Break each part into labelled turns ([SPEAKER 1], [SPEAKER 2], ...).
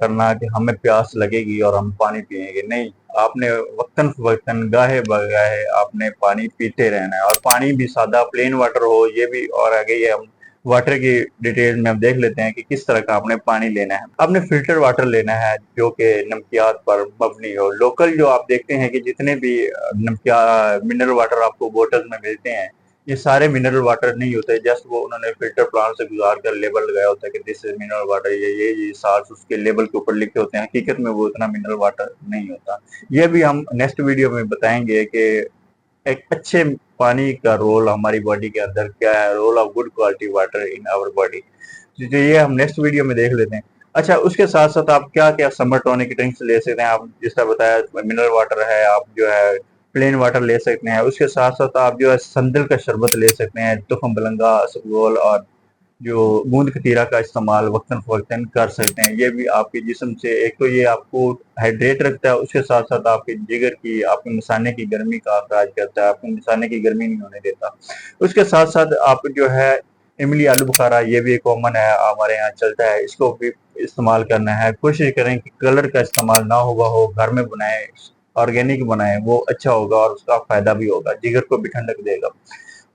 [SPEAKER 1] کرنا کہ ہمیں پیاس لگے گی اور ہم پانی پیئیں گے، نہیں، آپ نے وقتاً فوقتاً گاہے بگاہے آپ نے پانی پیتے رہنا ہے، اور پانی بھی سادہ پلین واٹر ہو، یہ بھی، اور آگے یہ ہم واٹر کی ڈیٹیل میں ہم دیکھ لیتے ہیں کہ کس طرح کا آپ نے پانی لینا ہے۔ آپ نے فلٹر واٹر لینا ہے جو کہ نمکیات پر مبنی ہو۔ لوکل جو آپ دیکھتے ہیں کہ جتنے بھی منرل واٹر آپ کو بوٹل میں ملتے ہیں، یہ سارے منرل واٹر نہیں ہوتے، جسٹ وہ انہوں نے فلٹر پلانٹ سے گزار کر لیبل لگایا ہوتا ہے کہ دس از منرل واٹر، یہ سارس اس کے لیبل کے اوپر لکھے ہوتے ہیں، حقیقت میں وہ اتنا منرل واٹر نہیں ہوتا۔ یہ بھی ہم نیکسٹ ویڈیو میں بتائیں گے کہ ایک اچھے پانی کا رول ہماری باڈی کے اندر کیا ہے، role of good quality water in our body, یہ ہم نیکسٹ ویڈیو میں دیکھ لیتے ہیں۔ اچھا، اس کے ساتھ ساتھ آپ کیا کیا سمر ٹونک ڈرنکس لے سکتے ہیں؟ آپ جس طرح بتایا منرل واٹر ہے، آپ جو ہے پلین واٹر لے سکتے ہیں، اس کے ساتھ ساتھ آپ جو ہے سندل کا شربت لے سکتے ہیں، تخم بلنگا، اسبگول اور جو گوند کتیرا کا استعمال وقتاً فوقتاً کر سکتے ہیں۔ یہ بھی آپ کے جسم سے ایک تو یہ آپ کو ہائیڈریٹ رکھتا ہے، اس کے ساتھ ساتھ آپ کے جگر کی، آپ کے مثانے کی گرمی کا اخراج کرتا ہے، آپ کے مثانے کی گرمی نہیں ہونے دیتا۔ اس کے ساتھ ساتھ آپ جو ہے املی آلو بخارا، یہ بھی کامن ہے، ہمارے یہاں چلتا ہے، اس کو بھی استعمال کرنا ہے۔ کوشش کریں کہ کلر کا استعمال نہ ہوا ہو، گھر میں بنائیں، آرگینک بنائیں، وہ اچھا ہوگا اور اس کا فائدہ بھی ہوگا، جگر کو بھی ٹھنڈک دے گا۔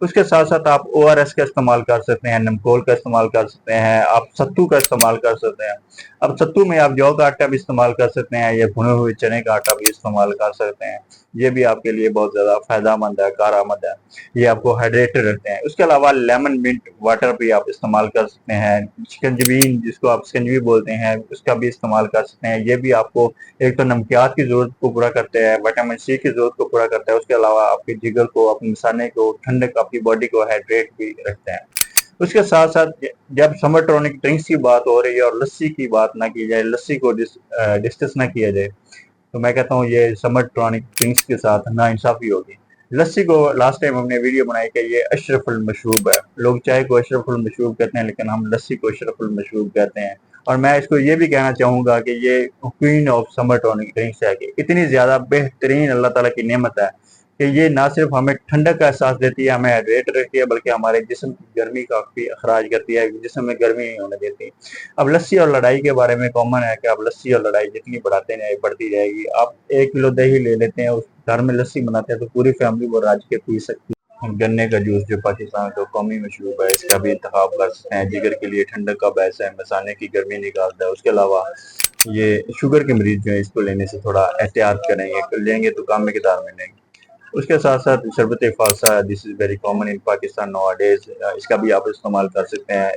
[SPEAKER 1] اس کے ساتھ ساتھ آپ او آر ایس کا استعمال کر سکتے ہیں، نمکول کا استعمال کر سکتے ہیں، آپ ستو کا استعمال کر سکتے ہیں۔ اب ستو میں آپ جو کا آٹا بھی استعمال کر سکتے ہیں، یا بھنے ہوئے چنے کا آٹا بھی استعمال کر سکتے ہیں، یہ بھی آپ کے لیے بہت زیادہ فائدہ مند ہے، کارآمد ہے، یہ آپ کو ہائیڈریٹڈ رکھتے ہیں۔ اس کے علاوہ لیمن منٹ واٹر بھی آپ استعمال کر سکتے ہیں، شکنجبین جس کو آپ شکنجبی بولتے ہیں، اس کا بھی استعمال کر سکتے ہیں، یہ بھی آپ کو ایک تو نمکیات کی ضرورت کو پورا کرتے ہیں، وٹامن سی کی ضرورت کو پورا کرتا ہے، اس کے علاوہ آپ کے جگر کو، اپنے مثانے کو ٹھنڈک، آپ کی باڈی کو ہائیڈریٹ بھی رکھتے ہیں۔ اس کے ساتھ ساتھ جب سمر ٹونک ڈرنکس کی بات ہو رہی ہے اور لسی کی بات نہ کی جائے، لسی کو ڈسکس نہ کیا جائے، تو میں کہتا ہوں یہ سمر ٹونک ڈرنکس کے ساتھ نا انصافی ہوگی۔ لسی کو لاسٹ ٹائم ہم نے ویڈیو بنائی کہ یہ اشرف المشروب ہے، لوگ چائے کو اشرف المشروب کہتے ہیں، لیکن ہم لسی کو اشرف المشروب کہتے ہیں۔ اور میں اس کو یہ بھی کہنا چاہوں گا کہ یہ queen of summer tonic drinks ہے، کہ اتنی زیادہ بہترین اللہ تعالیٰ کی نعمت ہے کہ یہ نہ صرف ہمیں ٹھنڈک کا احساس دیتی ہے، ہمیں ہائیڈریٹ رکھتی ہے، بلکہ ہمارے جسم کی گرمی کا بھی اخراج کرتی ہے، جسم میں گرمی نہیں ہونے دیتی۔ اب لسی اور لڑائی کے بارے میں کامن ہے کہ اب لسی اور لڑائی جتنی بڑھاتے ہیں بڑھتی جائے گی۔ آپ 1 کلو دہی لے لیتے ہیں، اس گھر میں لسی بناتے ہیں تو پوری فیملی وہ راج کے پی سکتی ہے۔ گنے کا جوس جو پاکستان کا قومی مشروب ہے، اس کا بھی انتخاب کر سکتے ہیں، جگر کے لیے ٹھنڈک کا باعث ہے، مثانے کی گرمی نکالتا ہے۔ اس کے علاوہ یہ شوگر کے مریض جو ہے اس کو لینے سے تھوڑا احتیاط کریں گے، لیں گے تو کام میں کتار میں لیں گے۔ اس کے ساتھ ساتھ شربت فاسا، this is very common in Pakistan nowadays, اس کا بھی آپ استعمال کر سکتے ہیں۔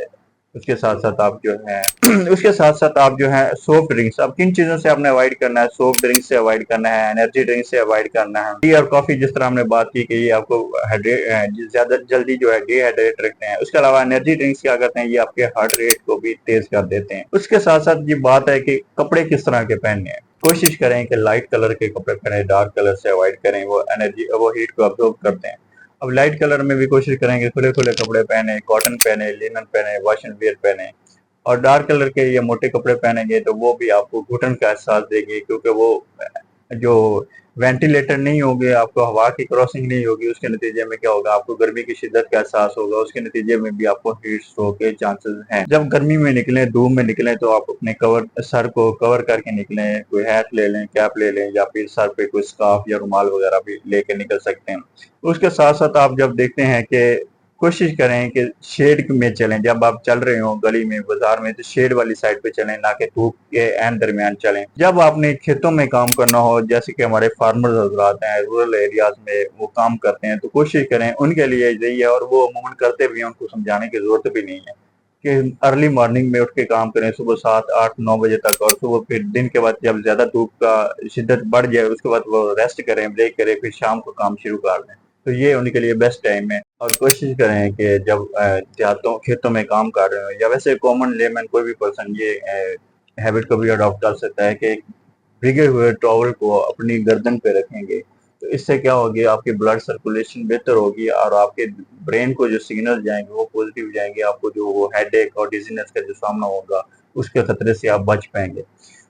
[SPEAKER 1] اس کے ساتھ ساتھ آپ جو ہے اس کے ساتھ ساتھ آپ جو ہے سافٹ ڈرنکس، اب کن چیزوں سے آپ نے اوائڈ کرنا ہے؟ سافٹ ڈرنک سے اوائڈ کرنا ہے، انرجی ڈرنک سے اوائڈ کرنا ہے، ٹی اور کافی جس طرح ہم نے بات کی کہ یہ آپ کو زیادہ جلدی جو ہے ڈی ہائیڈریٹ رکھتے ہیں۔ اس کے علاوہ انرجی ڈرنکس کیا کرتے ہیں؟ یہ آپ کے ہارٹ ریٹ کو بھی تیز کر دیتے ہیں۔ اس کے ساتھ ساتھ یہ بات ہے کہ کپڑے کس طرح کے پہننے ہیں، کوشش کریں کہ لائٹ کلر کے کپڑے پہنیں، ڈارک کلر سے اوائڈ کریں، وہ ہیٹ کو ابزورب کرتے ہیں۔ اب لائٹ کلر میں بھی کوشش کریں کہ کھلے کھلے کپڑے پہنے، کاٹن پہنے، لینن پہنے، واش اینڈ ویئر پہنے، اور ڈارک کلر کے یا موٹے کپڑے پہنیں گے تو وہ بھی آپ کو گھٹن کا احساس دے گی، کیونکہ وہ جو وینٹیلیٹر نہیں ہوگی، آپ کو ہوا کی کراسنگ نہیں ہوگی، اس کے نتیجے میں کیا ہوگا؟ آپ کو گرمی کی شدت کا احساس ہوگا، اس کے نتیجے میں بھی آپ کو ہیٹ اسٹروک کے چانسز ہیں۔ جب گرمی میں نکلیں، دھوپ میں نکلیں، تو آپ اپنے سر کو کور کر کے نکلیں، کوئی ہیٹ لے لیں، کیپ لے لیں، یا پھر سر پہ کوئی سکارف یا رومال وغیرہ بھی لے کے نکل سکتے ہیں۔ اس کے ساتھ ساتھ آپ جب دیکھتے ہیں کہ کوشش کریں کہ شیڈ میں چلیں، جب آپ چل رہے ہوں گلی میں، بازار میں، تو شیڈ والی سائڈ پہ چلیں، نہ کہ دھوپ کے عین درمیان چلیں۔ جب آپ نے کھیتوں میں کام کرنا ہو، جیسے کہ ہمارے فارمرز حضرات ہیں، رورل ایریاز میں وہ کام کرتے ہیں، تو کوشش کریں، ان کے لیے یہی ہے، اور وہ عموماً کرتے بھی ہیں، ان کو سمجھانے کی ضرورت بھی نہیں ہے کہ ارلی مارننگ میں اٹھ کے کام کریں، صبح 7 8 9 بجے تک، اور صبح پھر دن کے بعد جب زیادہ دھوپ کا شدت بڑھ جائے، اس کے بعد وہ ریسٹ کریں، بریک کریں، پھر شام کو کام شروع کر دیں، تو یہ ان کے لیے بیسٹ ٹائم ہے۔ اور کوشش کریں کہ جب کھیتوں میں کام کر رہے ہوں، یا ویسے کامن لیمن کوئی بھی پرسن یہ ہیبٹ کو بھی اڈاپٹ کر سکتا ہے کہ بھیگے ہوئے ٹاول کو اپنی گردن پہ رکھیں گے، تو اس سے کیا ہوگی؟ آپ کی بلڈ سرکولیشن بہتر ہوگی، اور آپ کے برین کو جو سگنل جائیں گے وہ پوزیٹیو جائیں گے، آپ کو جو وہ ہیڈ ایک اور ڈیزینس کا جو سامنا ہوگا اس کے خطرے سے آپ بچ پائیں گے۔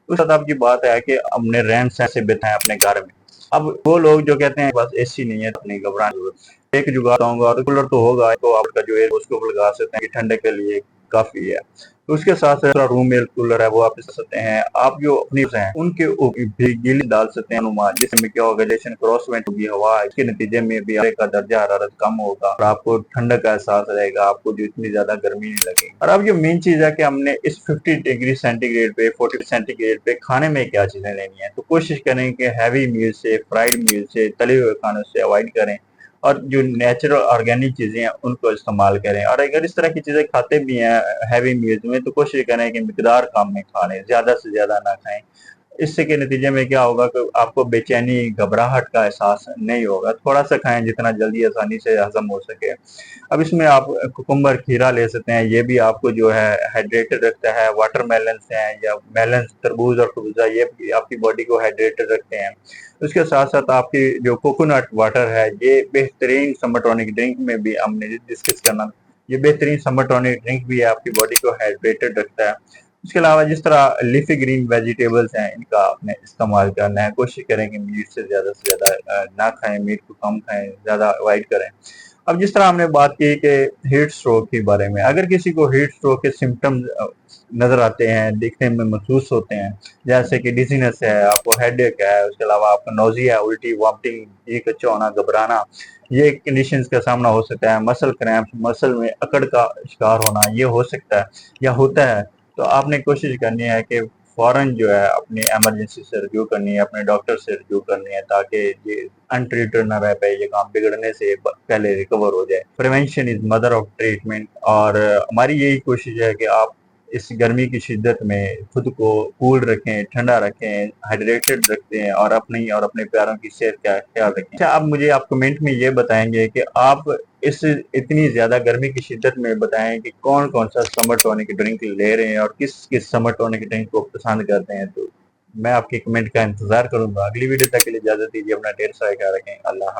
[SPEAKER 1] اس کے آپ کی بات ہے کہ اپنے رہن سہن سے بتائیں اپنے گھر میں۔ اب وہ لوگ جو کہتے ہیں بس اے سی نہیں ہے، اپنی گھبرانے ایک جگاڑ ہوں گا، اور کولر تو ہوگا، تو آپ کا جو ہے اس کو لگا سکتے ہیں کہ ٹھنڈے کے لیے کافی ہے۔ تو اس کے ساتھ ساتھ روم ایئر کولر ہے وہ آپ لے سکتے ہیں۔ آپ جو اپنی ہیں ان کے اوپر بھی گیلی ڈال سکتے ہیں نما، جس میں کیا ہوگا ریلیشن کراس وینٹ ہوگی ہوا، اس کے نتیجے میں بھی آپ کا درجہ حرارت کم ہوگا اور آپ کو ٹھنڈک کا احساس رہے گا، آپ کو جو اتنی زیادہ گرمی نہیں لگے گی۔ اور اب جو مین چیز ہے کہ ہم نے اس 50 ڈگری سینٹی گریڈ پہ 40 سینٹی گریڈ پہ کھانے میں کیا چیزیں لینی ہیں، تو کوشش کریں کہ ہیوی میل سے، فرائیڈ میل سے، تلے ہوئے کھانوں سے اوائڈ کریں اور جو نیچرل آرگینک چیزیں ہیں ان کو استعمال کریں۔ اور اگر اس طرح کی چیزیں کھاتے بھی ہیں ہیوی میلز میں تو کوشش کریں کہ مقدار کم میں کھا لیں، زیادہ سے زیادہ نہ کھائیں۔ اس سے کے نتیجے میں کیا ہوگا کہ آپ کو بے چینی، گھبراہٹ کا احساس نہیں ہوگا۔ تھوڑا سا کھائیں جتنا جلدی آسانی سے ہضم ہو سکے۔ اب اس میں آپ کوکمبر، کھیرا لے سکتے ہیں، یہ بھی آپ کو جو ہے ہائیڈریٹڈ رکھتا ہے۔ واٹر میلنس ہیں یا میلنس، تربوز اور خربوزہ، یہ بھی آپ کی باڈی کو ہائیڈریٹڈ رکھتے ہیں۔ اس کے ساتھ ساتھ آپ کی جو کوکونٹ واٹر ہے یہ بہترین سمر ٹونک ڈرنک میں بھی ہم نے ڈسکس کرنا، یہ بہترین سمر ٹونک ڈرنک بھی ہے، آپ کی باڈی کو ہائیڈریٹڈ رکھتا ہے۔ اس کے علاوہ جس طرح لیفی گرین ویجیٹیبلز ہیں ان کا آپ نے استعمال کرنا ہے۔ کوشش کریں کہ میٹ سے زیادہ نہ کھائیں، میٹ کو کم کھائیں، زیادہ اوائڈ کریں۔ اب جس طرح ہم نے بات کی کہ ہیٹ سٹروک کے بارے میں، اگر کسی کو ہیٹ سٹروک کے سمپٹمز نظر آتے ہیں، دیکھنے میں محسوس ہوتے ہیں، جیسے کہ ڈیزینس ہے، آپ کو ہیڈ ایک ہے، اس کے علاوہ آپ کو نوزیا، الٹی، وامٹنگ، یہ کچا ہونا، گھبرانا، یہ کنڈیشنز کا سامنا ہو سکتا ہے۔ مسل کریمپ، مسل میں اکڑ کا شکار ہونا، یہ ہو سکتا ہے یا ہوتا ہے، تو آپ نے کوشش کرنی ہے کہ فوراً جو ہے اپنی ایمرجنسی سے رجوع کرنی ہے، اپنے ڈاکٹر سے رجوع کرنی ہے، تاکہ یہ انٹریٹڈ نہ رہ پائے، یہ کام بگڑنے سے پہلے ریکور ہو جائے۔ Prevention is mother of treatment, اور ہماری یہی کوشش ہے کہ آپ اس گرمی کی شدت میں خود کو کول رکھیں، ٹھنڈا رکھیں، ہائیڈریٹڈ رکھیں اور اپنی اور اپنے پیاروں کی صحت کا خیال رکھیں۔ اچھا، اب مجھے آپ کمنٹ میں یہ بتائیں گے کہ آپ اس اتنی زیادہ گرمی کی شدت میں بتائیں کہ کون کون سا سمر ٹونک ڈرنک لے رہے ہیں اور کس کس سمر ٹونک ڈرنک کو پسند کرتے ہیں۔ تو میں آپ کی کمنٹ کا انتظار کروں گا۔ اگلی ویڈیو تک کے لیے اجازت دیجیے، اپنا ڈھیر سارا خیال رکھیں۔ اللہ حافظ۔